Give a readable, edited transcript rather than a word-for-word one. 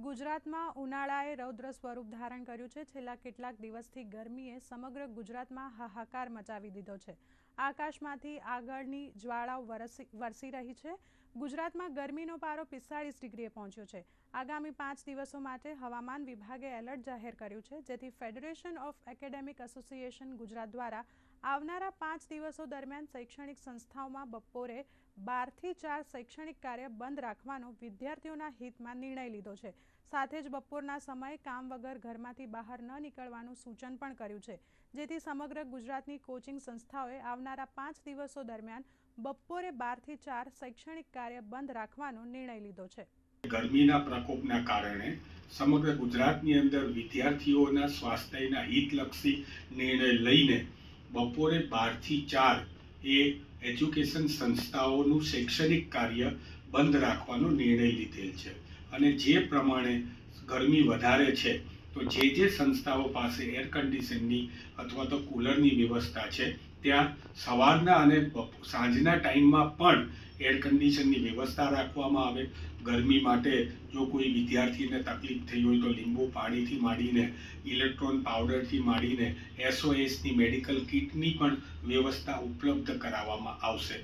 ગુજરાતમાં ઉનાળાએ રૌદ્ર સ્વરૂપ ધારણ કર્યું છે। છેલ્લા કેટલાક દિવસથી ગરમીએ સમગ્ર ગુજરાતમાં હાહાકાર મચાવી દીધો છે। આકાશમાંથી આગળની જ્વાળાઓ વરસી રહી છે। ગુજરાતમાં ગરમીનો પારો 45 ડિગ્રીએ પહોંચ્યો છે। આગામી 5 દિવસો માટે હવામાન વિભાગે એલર્ટ જાહેર કર્યું છે, જેથી federation of academic association Gujarat દ્વારા આવનારા 5 દિવસો દરમિયાન શૈક્ષણિક સંસ્થાઓમાં બપોરે 12 થી 4 શૈક્ષણિક કાર્ય બંધ રાખવાનો વિદ્યાર્થીઓના હિતમાં નિર્ણય લીધો છે। સાથે જ બપોરના સમયે કામ વગર ઘરમાંથી બહાર ન નીકળવાનું સૂચન પણ કર્યું છે, જેથી સમગ્ર ગુજરાતની કોચિંગ સંસ્થાઓએ આવનારા 5 દિવસો દરમિયાન બપોરે 12 થી 4 શૈક્ષણિક કાર્ય બંધ રાખવાનો નિર્ણય લીધો છે। ગરમીના પ્રકોપના કારણે સમગ્ર ગુજરાતની અંદર વિદ્યાર્થીઓના સ્વાસ્થ્યના હિતલક્ષી નિર્ણય લઈને બપોરે 12 થી 4 એ એજ્યુકેશન સંસ્થાઓનું શૈક્ષણિક કાર્ય બંધ રાખવાનો નિર્ણય લીધેલ છે। અને જે પ્રમાણે ગરમી વધારે છે તો જે સંસ્થાઓ પાસે એર કન્ડિશનની અથવા તો કુલરની વ્યવસ્થા છે ત્યાં સવારના અને સાંજના ટાઈમમાં પણ એર કન્ડિશનની વ્યવસ્થા રાખવામાં આવે। ગરમી માટે જો કોઈ વિદ્યાર્થીને તકલીફ થઈ હોય તો લીંબુ પાણીથી માંડીને ઇલેક્ટ્રોન પાવડરથી માંડીને SOSની મેડિકલ કિટની પણ વ્યવસ્થા ઉપલબ્ધ કરાવવામાં આવશે।